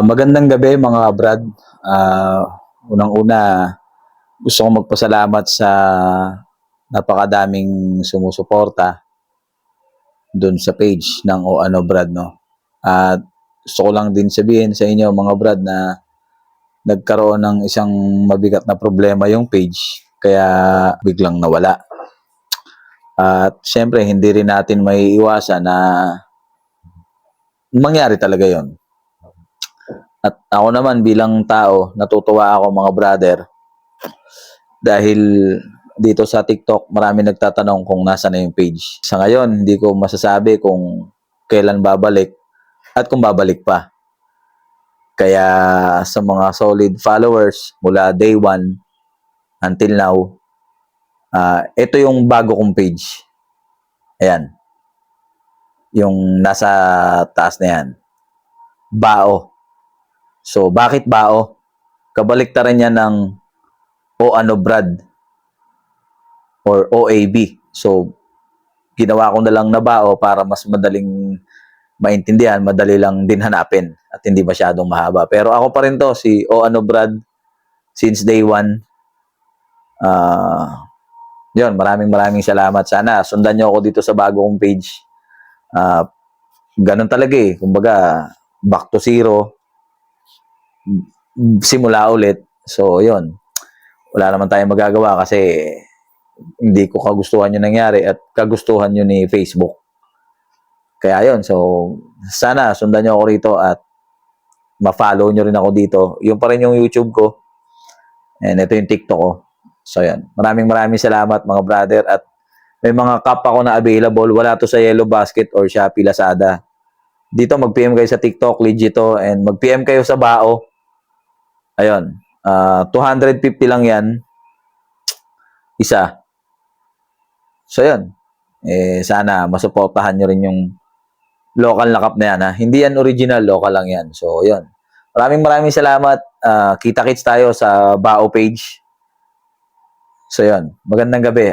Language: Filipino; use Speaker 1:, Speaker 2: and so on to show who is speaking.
Speaker 1: Magandang gabi mga brad. Unang-una, gusto kong magpasalamat sa napakadaming sumusuporta dun sa page ng O Ano Brad, no? At gusto ko lang din sabihin sa inyo mga brad na nagkaroon ng isang mabigat na problema yung page kaya biglang nawala. At syempre, hindi rin natin may iwasan na mangyari talaga yon. At ako naman bilang tao, natutuwa ako mga brother dahil dito sa TikTok marami nagtatanong kung nasa na yung page. Sa ngayon, hindi ko masasabi kung kailan babalik at kung babalik pa. Kaya sa mga solid followers mula day 1 until now, ito yung bago kong page. Ayan. Yung nasa taas na yan. Bao. So, bakit bao? Kabaliktaran niya ng O Ano Brad or OAB. So, ginawa ko na lang na bao para mas madaling maintindihan, madali lang din hanapin at hindi masyadong mahaba. Pero ako pa rin to, si O Ano Brad, since day 1. Yun, maraming salamat. Sana sundan nyo ako dito sa bago kong page. Ganun talaga eh. Kumbaga, back to zero. Simula ulit. So, yun. Wala naman tayong magagawa kasi hindi ko kagustuhan yung nangyari at kagustuhan yun ni Facebook. Kaya yun, so sana sundan nyo ako rito at ma-follow nyo rin ako dito. Yung pa rin yung YouTube ko and ito yung TikTok ko. So yan, maraming salamat mga brother at may mga cup ako na available. Wala to sa Yellow Basket or Shopee, Lazada. Dito mag-PM kayo sa TikTok, legit to, and mag-PM kayo sa Bao. Ayun, 250 lang yan. Isa. So yun, sana masuportahan nyo rin yung local na cup na yan. Ha? Hindi yan original, local lang yan. So yun, maraming salamat. Kita-kits tayo sa Bao page. So yun, magandang gabi.